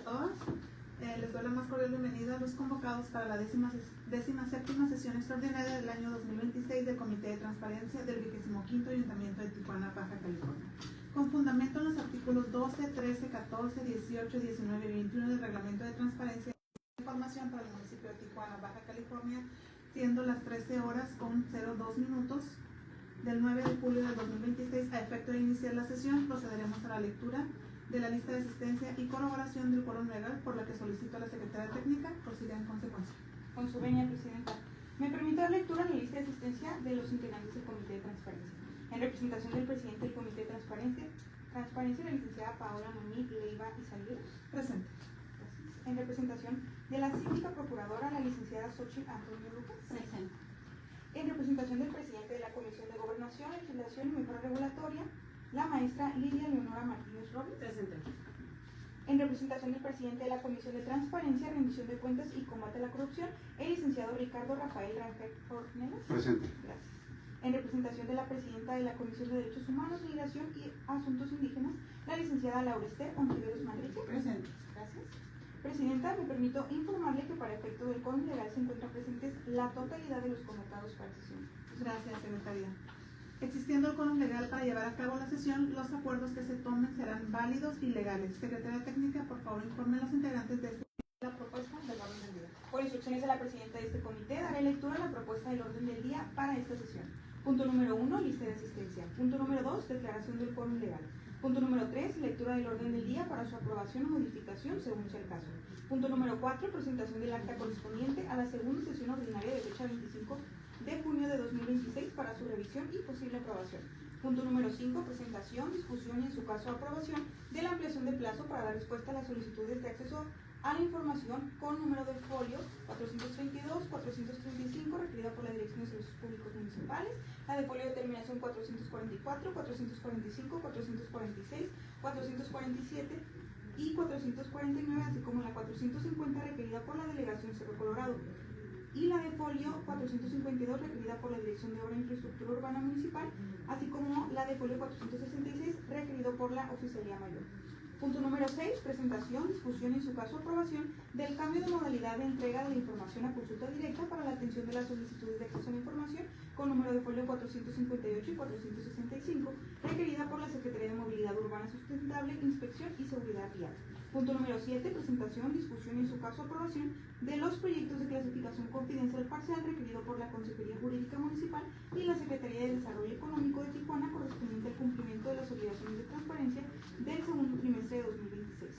todas. Les doy la más cordial bienvenida a los convocados para la 17ª sesión extraordinaria del año 2026 del Comité de Transparencia del 25º Ayuntamiento de Tijuana, Baja California. Con fundamento en los artículos 12, 13, 14, 18, 19 y 21 del Reglamento de Transparencia de Información para el municipio de Tijuana, Baja California, siendo las 13 horas con 02 minutos del 9 de julio del 2026, a efecto de iniciar la sesión, procederemos a la lectura de la lista de asistencia y colaboración del quórum legal, por la que solicito a la Secretaria Técnica prosiga en consecuencia. Con su venia, Presidenta. Me permito dar lectura a la lista de asistencia de los integrantes del Comité de Transparencia. En representación del presidente del Comité de Transparencia, la licenciada Paola Noemí Leiva Izalguera. Presente. Gracias. En representación de la síndica procuradora, la licenciada Xochitl Antonio Lucas. Presente. En representación del presidente de la Comisión de Gobernación, Legislación y Mejora Regulatoria, la maestra Lidia Leonora Martínez Robles. Presente. En representación del presidente de la Comisión de Transparencia, Rendición de Cuentas y Combate a la Corrupción, el licenciado Ricardo Rafael Rangel Ornelas. Presente. Gracias. En representación de la presidenta de la Comisión de Derechos Humanos, Migración y Asuntos Indígenas, la licenciada Laura Esther Ontiveros Manrique. Presente. Gracias. Presidenta, me permito informarle que para efecto del quórum legal se encuentran presentes la totalidad de los convocados para sesión. Gracias, Secretaria. Existiendo el quórum legal para llevar a cabo la sesión, los acuerdos que se tomen serán válidos y legales. Secretaria Técnica, por favor, informe a los integrantes de la propuesta del orden del día. Por instrucciones de la presidenta de este comité, daré lectura a la propuesta del orden del día para esta sesión. Punto número 1, lista de asistencia. Punto número 2, declaración del quórum legal. Punto número 3, lectura del orden del día para su aprobación o modificación según sea el caso. Punto número 4, presentación del acta correspondiente a la segunda sesión ordinaria de fecha 25 de junio de 2026 para su revisión y posible aprobación. Punto número 5, presentación, discusión y en su caso aprobación de la ampliación de plazo para dar respuesta a las solicitudes de acceso a la información con número de folio 422-435 requerida por la Dirección de Servicios Públicos Municipales, la de folio de terminación 444, 445, 446, 447 y 449, así como la 450 requerida por la Delegación Cerro Colorado, y la de folio 452 requerida por la Dirección de Obra e Infraestructura Urbana Municipal, así como la de folio 466 requerido por la Oficialía Mayor. Punto número 6, presentación, discusión y en su caso aprobación del cambio de modalidad de entrega de la información a consulta directa para la atención de las solicitudes de acceso a la información con número de folio 458 y 465 requerida por la Secretaría de Movilidad Urbana Sustentable, Inspección y Seguridad Vial. Punto número 7, presentación, discusión y en su caso aprobación de los proyectos de clasificación confidencial parcial requerido por la Consejería Jurídica Municipal y la Secretaría de Desarrollo Económico de Tijuana correspondiente al cumplimiento de las obligaciones de transparencia del segundo trimestre de 2026.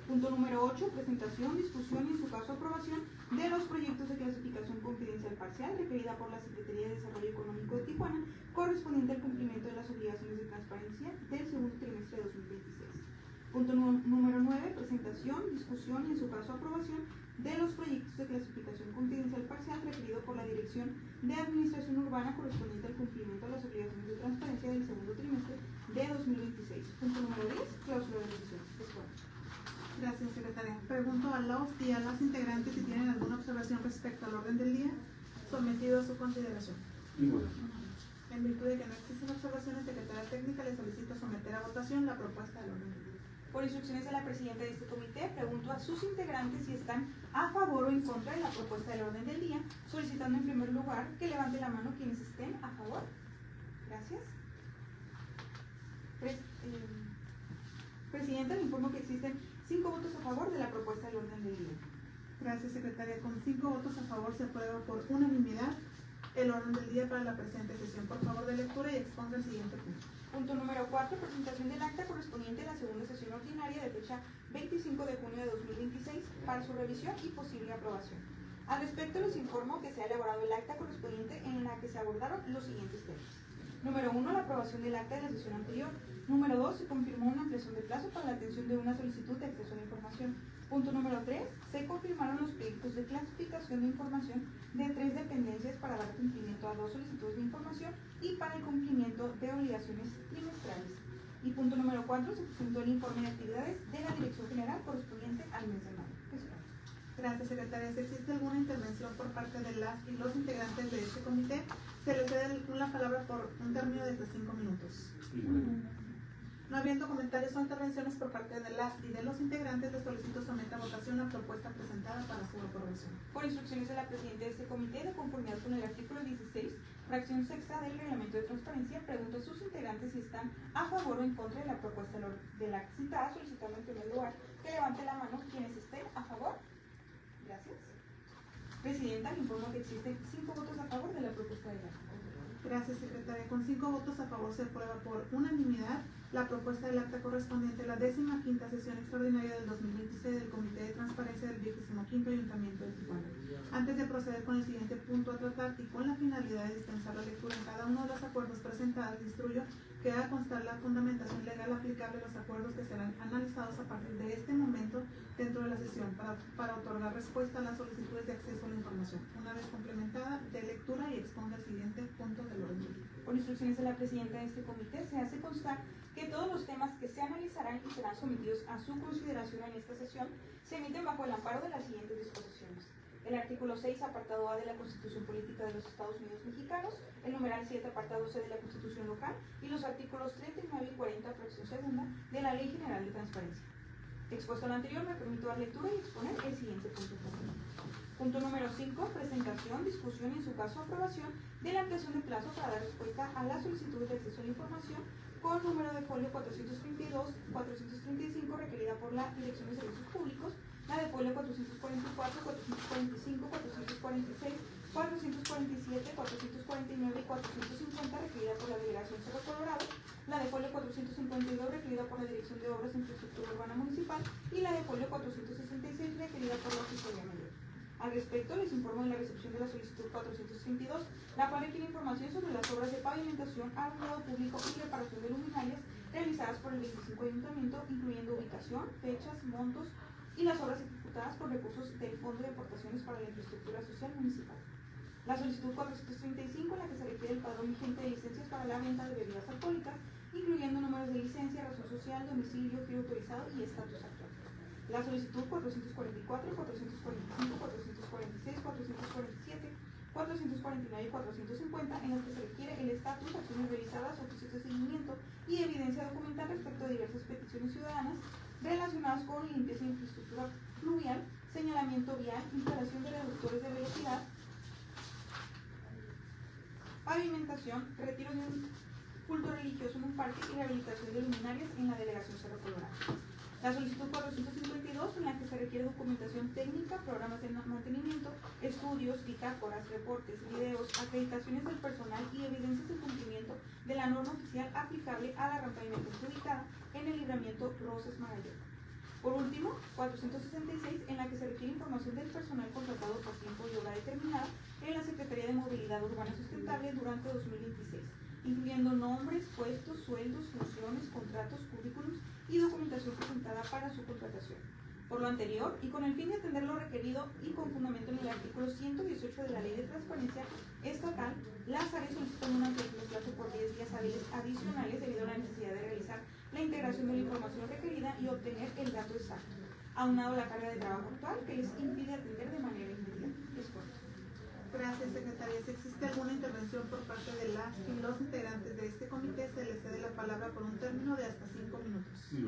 Punto número 8, presentación, discusión y en su caso aprobación de los proyectos de clasificación confidencial parcial requerida por la Secretaría de Desarrollo Económico de Tijuana correspondiente al cumplimiento de las obligaciones de transparencia del segundo trimestre de 2026. Punto número 9, presentación, discusión y en su caso aprobación de los proyectos de clasificación confidencial parcial requerido por la Dirección de Administración Urbana correspondiente al cumplimiento de las obligaciones de transparencia del segundo trimestre de 2026. Punto número 10, cláusula de revisión. Gracias, Secretaria. Pregunto a los y a las integrantes si tienen alguna observación respecto al orden del día sometido a su consideración. Ninguna. En virtud de que no existen observaciones, Secretaria Técnica le solicito someter a votación la propuesta del orden del día. Por instrucciones de la presidenta de este comité, pregunto a sus integrantes si están a favor o en contra de la propuesta del orden del día, solicitando en primer lugar que levante la mano quienes estén a favor. Gracias. Presidenta, le informo que existen 5 votos a favor de la propuesta del orden del día. Gracias, Secretaria. Con 5 votos a favor se aprueba por unanimidad el orden del día para la presente sesión. Por favor, de lectura y exponga el siguiente punto. Punto número 4, presentación del acta correspondiente a la segunda sesión ordinaria de fecha 25 de junio de 2026 para su revisión y posible aprobación. Al respecto, les informo que se ha elaborado el acta correspondiente en la que se abordaron los siguientes temas. Número 1, la aprobación del acta de la sesión anterior. Número 2, se confirmó una ampliación de plazo para la atención de una solicitud de acceso a la información. Punto número 3, se confirmaron los proyectos de clasificación de información de 3 dependencias para dar cumplimiento a 2 solicitudes de información y para el cumplimiento de obligaciones trimestrales. Y punto número 4, se presentó el informe de actividades de la Dirección General correspondiente al mes de mayo. Gracias, Secretaria. Si existe alguna intervención por parte de las y los integrantes de este comité, se les cede la palabra por un término de 5 minutos. No habiendo comentarios o intervenciones por parte de las y de los integrantes, les solicito someter a votación la propuesta presentada para su aprobación. Por instrucciones de la Presidenta de este comité, de conformidad con el artículo 16, fracción sexta del Reglamento de Transparencia, pregunto a sus integrantes si están a favor o en contra de la propuesta de la citada, solicitando en primer lugar que levante la mano quienes estén a favor. Gracias. Presidenta, le informo que existen 5 votos a favor de la propuesta de ley. Gracias, secretaria. Con 5 votos a favor se aprueba por unanimidad la propuesta del acta correspondiente a la 15ª sesión extraordinaria del 2026 del Comité de Transparencia del 25º Ayuntamiento de Tijuana. Antes de proceder con el siguiente punto a tratar y con la finalidad de dispensar la lectura en cada uno de los acuerdos presentados, instruyo que haga constar la fundamentación legal aplicable a los acuerdos que serán analizados a partir de este momento dentro de la sesión para otorgar respuesta a las solicitudes de acceso a la información. Una vez complementada, de lectura y exponga el siguiente punto del orden del día. Por instrucciones de la Presidenta de este comité, se hace constar que todos los temas que se analizarán y serán sometidos a su consideración en esta sesión se emiten bajo el amparo de las siguientes disposiciones: el artículo 6, apartado A de la Constitución Política de los Estados Unidos Mexicanos, el numeral 7, apartado C de la Constitución Local y los artículos 39 y 40, fracción segunda, de la Ley General de Transparencia. Expuesto lo anterior, me permito dar lectura y exponer el siguiente punto. Punto número 5, presentación, discusión y en su caso aprobación de la ampliación de plazo para dar respuesta a las solicitudes de acceso a la información con número de folio 432-435 requerida por la Dirección de Servicios Públicos, la de folio 444, 445, 446, 447, 449 y 450 requerida por la Delegación Cerro Colorado, la de folio 452 requerida por la Dirección de Obras e Infraestructura Urbana Municipal y la de folio 466 requerida por la Oficialía Mayor. Al respecto, les informo de la recepción de la solicitud 432, la cual requiere información sobre las obras de pavimentación, alumbrado público y reparación de luminarias realizadas por el 25 Ayuntamiento, incluyendo ubicación, fechas, montos y las obras ejecutadas por recursos del Fondo de Aportaciones para la Infraestructura Social Municipal. La solicitud 435, en la que se requiere el padrón vigente de licencias para la venta de bebidas alcohólicas, incluyendo números de licencia, razón social, domicilio, giro autorizado y estatus actual. La solicitud 444, 445, 446, 447, 449 y 450, en las que se requiere el estatus, acciones realizadas, oficios de seguimiento y evidencia documental respecto de diversas peticiones ciudadanas relacionadas con limpieza de infraestructura fluvial, señalamiento vial, instalación de reductores de velocidad, pavimentación, retiro de un culto religioso en un parque y rehabilitación de luminarias en la Delegación Cerro Colorado. La solicitud 452, en la que se requiere documentación técnica, programas de mantenimiento, estudios, bitácoras, reportes, videos, acreditaciones del personal y evidencias de cumplimiento de la norma oficial aplicable a la rampa de emergencia ubicada en el libramiento Rosas Magallanes. Por último, 466, en la que se requiere información del personal contratado por tiempo y hora determinada en la Secretaría de Movilidad Urbana Sustentable durante 2026, incluyendo nombres, puestos, sueldos, funciones, contratos, currículums y documentación presentada para su contratación. Por lo anterior, y con el fin de atender lo requerido y con fundamento en el artículo 118 de la Ley de Transparencia Estatal, las áreas solicitan una ampliación de plazo por 10 días hábiles adicionales debido a la necesidad de realizar la integración de la información requerida y obtener el dato exacto, aunado a la carga de trabajo actual que les impide atender de manera inmediata. Es corto. Gracias, secretaria. Si existe alguna intervención por parte de las y los integrantes de este comité, se les cede la palabra por un término de hasta 5 minutos. Sí,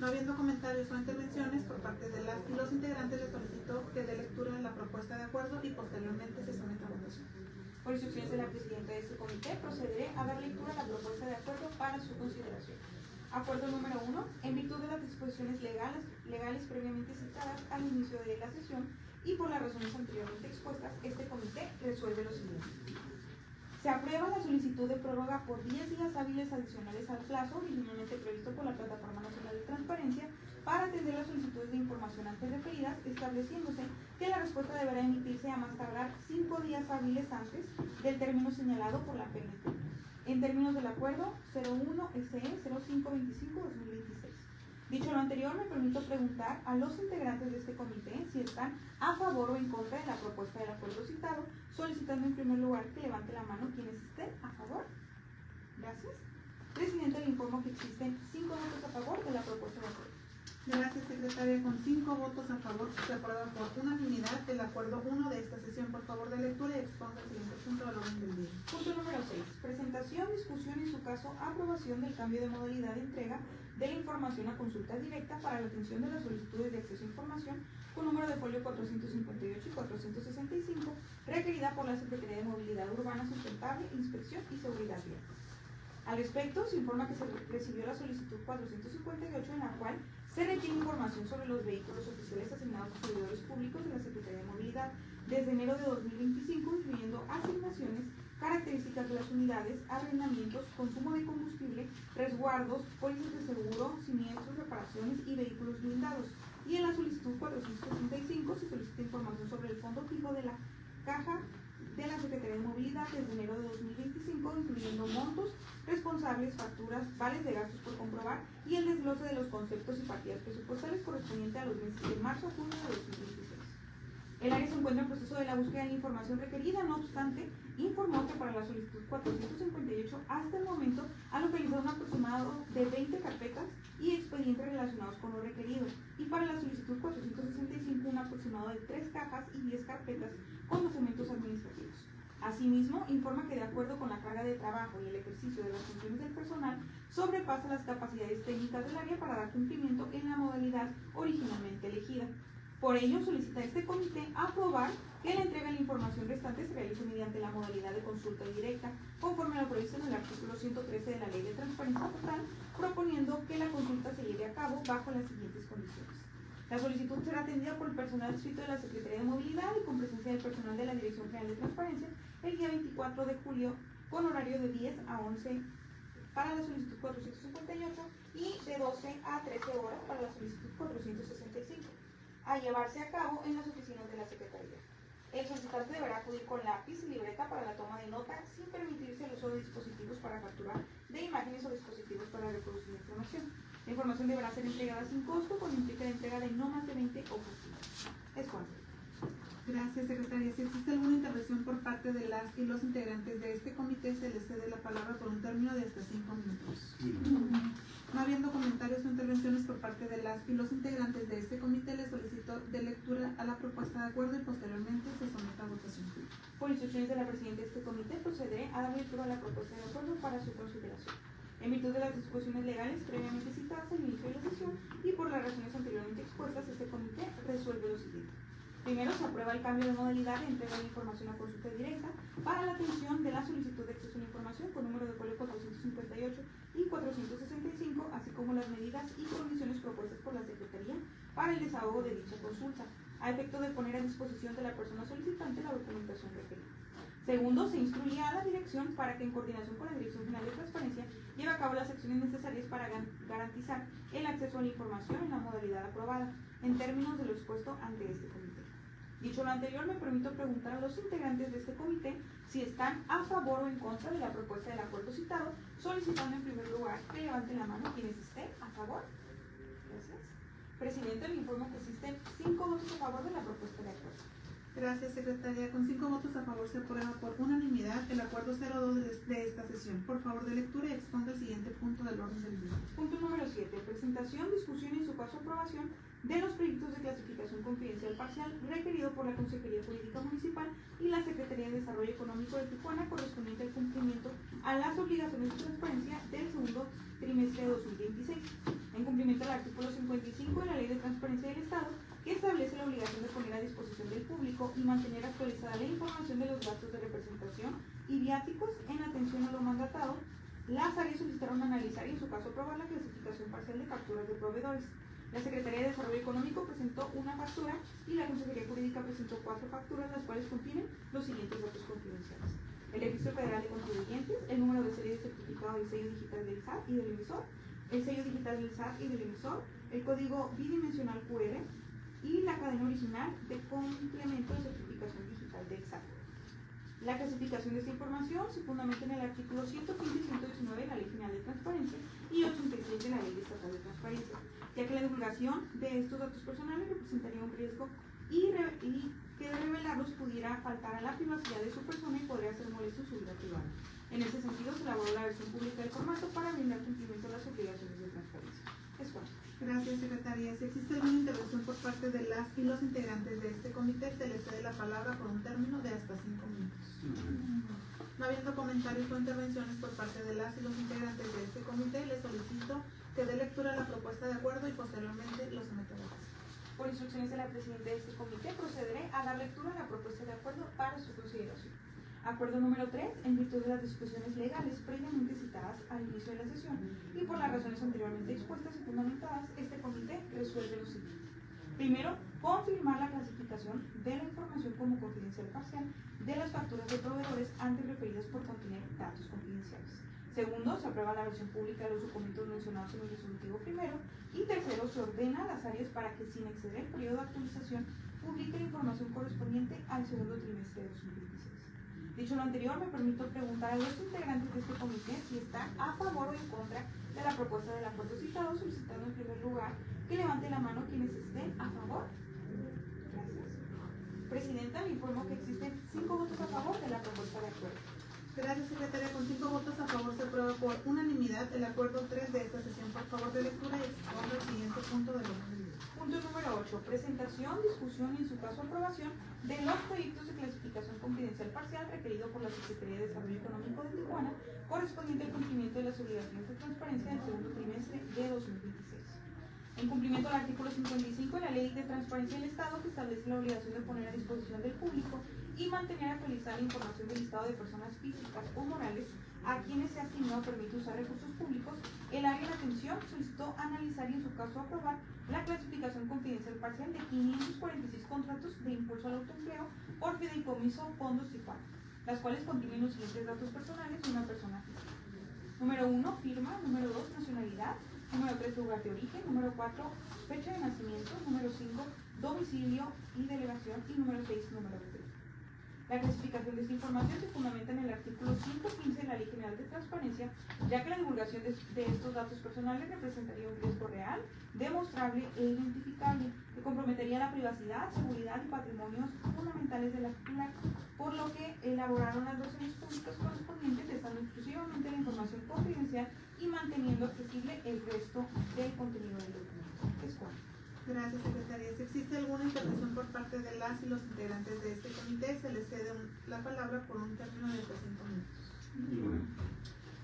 No habiendo comentarios o intervenciones por parte de las y los integrantes, les solicito que dé lectura de la propuesta de acuerdo y posteriormente se someta a votación. Por instrucciones de la Presidenta de este comité, procederé a dar lectura a la propuesta de acuerdo para su consideración. Acuerdo número 1. En virtud de las disposiciones legales previamente citadas al inicio de la sesión y por las razones anteriormente expuestas, este comité resuelve lo siguiente. Se aprueba la solicitud de prórroga por 10 días hábiles adicionales al plazo originalmente previsto por la Plataforma Nacional de Transparencia para atender las solicitudes de información antes referidas, estableciéndose que la respuesta deberá emitirse a más tardar 5 días hábiles antes del término señalado por la PNT, en términos del acuerdo 01-SE-0525-2026. Dicho lo anterior, me permito preguntar a los integrantes de este comité si están a favor o en contra de la propuesta del acuerdo citado, solicitando en primer lugar que levante la mano quienes estén a favor. Gracias. Presidente, le informo que existen 5 votos a favor de la propuesta de acuerdo. Gracias, secretaria. Con 5 votos a favor, se aprueba por unanimidad el acuerdo 1 de esta sesión. Por favor, de lectura y exponga el siguiente punto del orden del día. Punto número 6. Presentación, discusión y, en su caso, aprobación del cambio de modalidad de entrega de la información a consulta directa para la atención de las solicitudes de acceso a información con número de folio 458 y 465, requerida por la Secretaría de Movilidad Urbana Sustentable, Inspección y Seguridad Vial. Al respecto, se informa que se recibió la solicitud 458, en la cual se requiere información sobre los vehículos oficiales asignados a servidores públicos de la Secretaría de Movilidad desde enero de 2025, incluyendo asignaciones, características de las unidades, arrendamientos, consumo de combustible, resguardos, pólizas de seguro, siniestros, reparaciones y vehículos blindados. Y en la solicitud 465 se solicita información sobre el fondo fijo de la caja de la Secretaría de Movilidad desde enero de 2025, incluyendo montos, responsables, facturas, vales de gastos por comprobar y el desglose de los conceptos y partidas presupuestales correspondientes a los meses de marzo a junio de 2026. El área se encuentra en proceso de la búsqueda de la información requerida, no obstante, informó que para la solicitud 458 hasta el momento ha localizado un aproximado de 20 carpetas y expedientes relacionados con lo requerido, y para la solicitud 465 un aproximado de 3 cajas y 10 carpetas con documentos administrativos. Asimismo, informa que de acuerdo con la carga de trabajo y el ejercicio de las funciones del personal, sobrepasa las capacidades técnicas del área para dar cumplimiento en la modalidad originalmente elegida. Por ello, solicita a este comité aprobar que la entrega de la información restante se realice mediante la modalidad de consulta directa, conforme a lo previsto en el artículo 113 de la Ley de Transparencia Total, proponiendo que la consulta se lleve a cabo bajo las siguientes condiciones. La solicitud será atendida por el personal adscrito de la Secretaría de Movilidad y con presencia del personal de la Dirección General de Transparencia el día 24 de julio, con horario de 10 a 11 para la solicitud 458 y de 12 a 13 horas para la solicitud 465, a llevarse a cabo en las oficinas de la Secretaría. El solicitante deberá acudir con lápiz y libreta para la toma de nota, sin permitirse el uso de dispositivos para capturar de imágenes o dispositivos para reproducir la información. La información deberá ser entregada sin costo, con implica la entrega de no más de 20 hojas. Es cuanto. Gracias, secretaria. Si existe alguna intervención por parte de las y los integrantes de este comité, se les cede la palabra por un término de hasta 5 minutos. No habiendo comentarios o intervenciones por parte de las y los integrantes de este comité, les solicito de lectura a la propuesta de acuerdo y posteriormente se someta a votación. Por instrucciones de la presidenta de este comité, procederé a dar lectura a la propuesta de acuerdo para su consideración. En virtud de las disposiciones legales previamente citadas al inicio de la sesión y por las razones anteriormente expuestas, este comité resuelve lo siguiente. Primero, se aprueba el cambio de modalidad de entrega de información a consulta directa para la atención de la solicitud de acceso a la información con número de folio 458 y 465, así como las medidas y condiciones propuestas por la Secretaría para el desahogo de dicha consulta, a efecto de poner a disposición de la persona solicitante la documentación requerida. Segundo, se instruye a la dirección para que, en coordinación con la Dirección General de Transparencia, lleve a cabo las acciones necesarias para garantizar el acceso a la información en la modalidad aprobada, en términos de lo expuesto ante este comité. Dicho lo anterior, me permito preguntar a los integrantes de este comité si están a favor o en contra de la propuesta del acuerdo citado, solicitando en primer lugar que levanten la mano quienes estén a favor. Gracias. Presidente, le informo que existen 5 votos a favor de la propuesta de acuerdo. Gracias, secretaria. Con 5 votos a favor se aprueba por unanimidad el acuerdo 02 de esta sesión. Por favor, de lectura y exponga el siguiente punto del orden del día. Punto número 7. Presentación, discusión y, en su caso, aprobación de los proyectos de clasificación confidencial parcial requerido por la Consejería Jurídica Municipal y la Secretaría de Desarrollo Económico de Tijuana, correspondiente al cumplimiento a las obligaciones de transparencia del segundo trimestre de 2026, en cumplimiento al artículo 55 de la Ley de Transparencia del Estado, que establece la obligación de poner a disposición del público y mantener actualizada la información de los gastos de representación y viáticos en atención a lo mandatado. Las áreas solicitaron analizar y, en su caso, aprobar la clasificación parcial de facturas de proveedores. La Secretaría de Desarrollo Económico presentó una factura y la Consejería Jurídica presentó 4 facturas, las cuales contienen los siguientes datos confidenciales: el Registro Federal de Contribuyentes, el número de serie de certificado del sello digital del SAT y del emisor, el sello digital del SAT y del emisor, el código bidimensional QR y la cadena original de complemento de certificación digital del SAT. La clasificación de esta información se fundamenta en el artículo 115 y 119 de la Ley General de Transparencia y 86 de la Ley Estatal de Transparencia, ya que la divulgación de estos datos personales representaría un riesgo y que de revelarlos pudiera faltar a la privacidad de su persona y podría ser molesto en su vida privada. En ese sentido, se elaboró la versión pública del formato para brindar cumplimiento a las obligaciones de transparencia. Es cuanto. Gracias, secretaria. si existe alguna intervención por parte de las y los integrantes de este comité, se les cede la palabra por un término de hasta 5 minutos. No habiendo comentarios o intervenciones por parte de las y los integrantes de este comité, les solicito que dé lectura a la propuesta de acuerdo y posteriormente lo someta a votación. Por instrucciones de la presidenta de este comité, procederé a dar lectura a la propuesta de acuerdo para su consideración. Acuerdo número 3. En virtud de las discusiones legales previamente citadas al inicio de la sesión y por las razones anteriormente expuestas y fundamentadas, este comité resuelve lo siguiente. Primero, confirmar la clasificación de la información como confidencial parcial de las facturas de proveedores antes referidas por contener datos confidenciales. Segundo, se aprueba la versión pública de los documentos mencionados en el resolutivo primero. Y tercero, se ordena las áreas para que, sin exceder el periodo de actualización, publique la información correspondiente al segundo trimestre de 2026. Dicho lo anterior, me permito preguntar a los integrantes de este comité si están a favor o en contra de la propuesta del acuerdo citado, solicitando en primer lugar que levante la mano quienes estén a favor. Gracias. Presidenta, me informo que existen 5 votos a favor de la propuesta de acuerdo. Gracias, secretaria. Con 5 votos a favor se aprueba por unanimidad el acuerdo 3 de esta sesión. Por favor de lectura y exponga el siguiente punto del orden del día. Punto número 8. Presentación, discusión y en su caso aprobación de los proyectos de clasificación confidencial parcial requerido por la Secretaría de Desarrollo Económico de Tijuana, correspondiente al cumplimiento de las obligaciones de transparencia del segundo trimestre de 2026. En cumplimiento al artículo 55 de la Ley de Transparencia del Estado, que establece la obligación de poner a disposición del público y mantener actualizada la información del listado de personas físicas o morales a quienes se asignó o permite usar recursos públicos, el área de atención solicitó analizar y en su caso aprobar la clasificación confidencial parcial de 546 contratos de impulso al autoempleo por fideicomiso Fondos Tijuana, las cuales contienen los siguientes datos personales de una persona física. Número 1, firma. Número 2, nacionalidad. Número 3, lugar de origen. Número 4, fecha de nacimiento. Número 5, domicilio y delegación. Y número 6, número de teléfono. La clasificación de esta información se fundamenta en el artículo 115 de la Ley General de Transparencia, ya que la divulgación de estos datos personales representaría un riesgo real, demostrable e identificable, que comprometería la privacidad, seguridad y patrimonios fundamentales de la titular, por lo que elaboraron las versiones públicas correspondientes, dejando exclusivamente la información confidencial y manteniendo accesible el resto del contenido del documento. Es cuanto. Gracias, secretaria. Si existe alguna intervención por parte de las y los integrantes de este comité, se les cede la palabra por un término de hasta 5 minutos.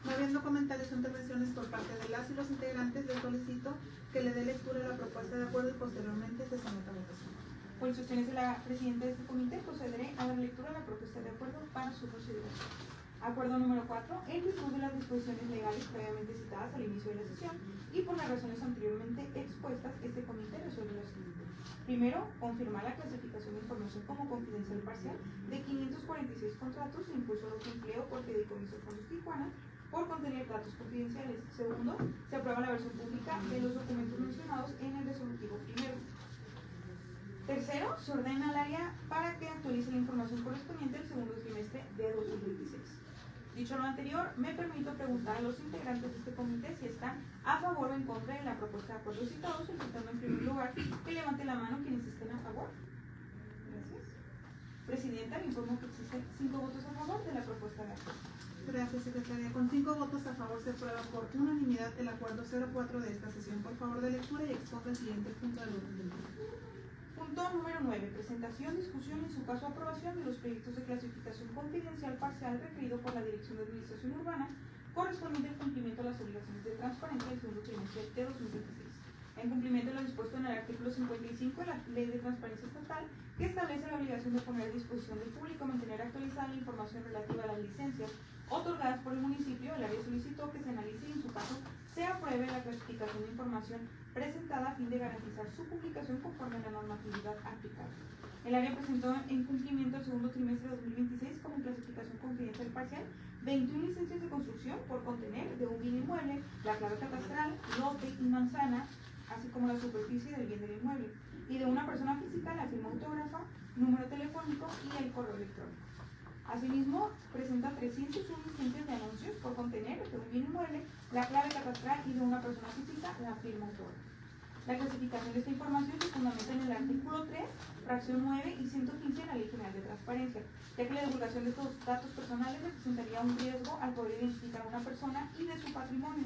No habiendo comentarios o intervenciones por parte de las y los integrantes, les solicito que le dé lectura a la propuesta de acuerdo y posteriormente se someta a votación. Por instrucciones de la presidenta de este comité, procederé a dar lectura a la propuesta de acuerdo para su consideración. Acuerdo número 4. En virtud de las disposiciones legales previamente citadas al inicio de la sesión y por las razones anteriormente expuestas, este comité resuelve lo siguiente. Primero, confirmar la clasificación de información como confidencial parcial de 546 contratos de impulso al autoempleo por fideicomiso Fondos Tijuana por contener datos confidenciales. Segundo, se aprueba la versión pública de los documentos mencionados en el resolutivo primero. Tercero, se ordena al área para que actualice la información correspondiente al segundo trimestre de 2026. Dicho lo anterior, me permito preguntar a los integrantes de este comité si están a favor o en contra de la propuesta de acuerdo citado, solicitando en primer lugar que levante la mano quienes estén a favor. Gracias. Presidenta, me informo que existen 5 votos a favor de la propuesta de acuerdo. Gracias, secretaria. Con 5 votos a favor se aprueba por unanimidad el acuerdo 04 de esta sesión. Por favor de lectura y exponga el siguiente punto del orden del día. Punto número 9. Presentación, discusión y en su caso aprobación de los proyectos de clasificación confidencial parcial requerido por la Dirección de Administración Urbana correspondiente al cumplimiento de las obligaciones de transparencia del segundo trimestre de 2026. En cumplimiento de lo dispuesto en el artículo 55 de la Ley de Transparencia Estatal, que establece la obligación de poner a disposición del público mantener actualizada la información relativa a las licencias otorgadas por el municipio, el área solicitó que se analice y en su caso se apruebe la clasificación de información presentada a fin de garantizar su publicación conforme a la normatividad aplicable. El área presentó en cumplimiento el segundo trimestre de 2026 como clasificación confidencial parcial 21 licencias de construcción por contener de un bien inmueble, la clave catastral, lote y manzana, así como la superficie del bien del inmueble, y de una persona física la firma autógrafa, número telefónico y el correo electrónico. Asimismo, presenta 301 licencias de anuncios por contener de un bien inmueble, la clave catastral y de una persona física la firma autógrafa. La clasificación de esta información se fundamenta en el artículo 3, fracción 9 y 115 de la Ley General de Transparencia, ya que la divulgación de estos datos personales representaría un riesgo al poder identificar a una persona y de su patrimonio.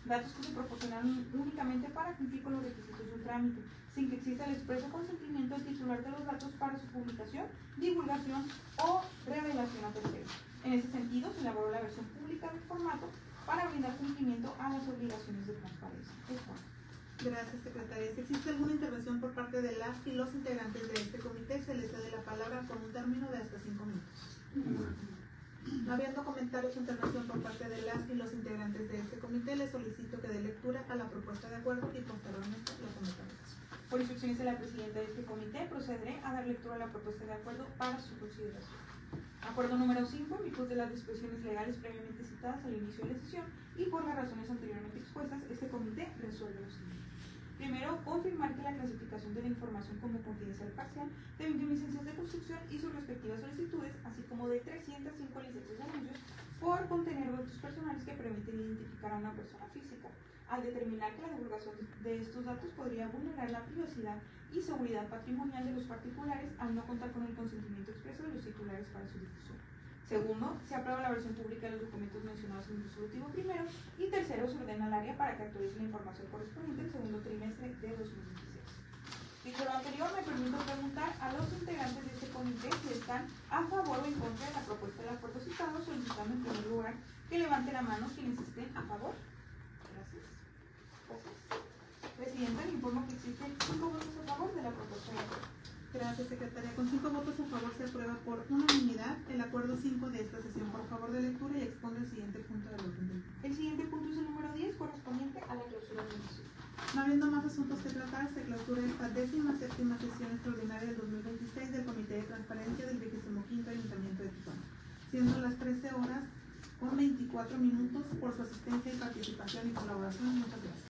datos que se proporcionaron únicamente para cumplir con los requisitos de un trámite, sin que exista el expreso consentimiento del titular de los datos para su publicación, divulgación o revelación a terceros. En ese sentido, se elaboró la versión pública del formato para brindar cumplimiento a las obligaciones de transparencia. Gracias, secretaria. Si existe alguna intervención por parte de las y los integrantes de este comité, se les cede la palabra con un término de hasta 5 minutos. No habiendo comentarios o intervención por parte de las y los integrantes de este comité, les solicito que dé lectura a la propuesta de acuerdo y posteriormente la someta a votación. Por instrucciones de la presidenta de este comité, procederé a dar lectura a la propuesta de acuerdo para su consideración. Acuerdo número 5, en virtud de las disposiciones legales previamente citadas al inicio de la sesión y por las razones anteriormente expuestas, este comité resuelve lo siguiente. Primero, confirmar que la clasificación de la información como confidencial parcial de 21 licencias de construcción y sus respectivas solicitudes, así como de 305 licencias de anuncios, por contener datos personales que permiten identificar a una persona física, al determinar que la divulgación de estos datos podría vulnerar la privacidad y seguridad patrimonial de los particulares al no contar con el consentimiento expreso de los titulares para su difusión. Segundo, se aprueba la versión pública de los documentos mencionados en el resolutivo primero. Y tercero, se ordena al área para que actualice la información correspondiente al segundo trimestre de 2016. Dicho lo anterior, me permito preguntar a los integrantes de este comité si están a favor o en contra de la propuesta del acuerdo citado, solicitando en primer lugar que levante la mano quienes estén a favor. Gracias. Presidenta, le informo que existen 5 votos a favor de la propuesta de acuerdo. Gracias, secretaria. Con 5 votos a favor se aprueba por unanimidad el acuerdo 5 de esta sesión. Por favor de lectura y exponga el siguiente punto del orden del día. El siguiente punto es el número 10, correspondiente a la clausura de la sesión. No habiendo más asuntos que tratar, se clausura esta 17ª sesión extraordinaria del 2026 del Comité de Transparencia del 25º Ayuntamiento de Tijuana, siendo las 13 horas con 24 minutos. Por su asistencia y participación y colaboración, muchas gracias.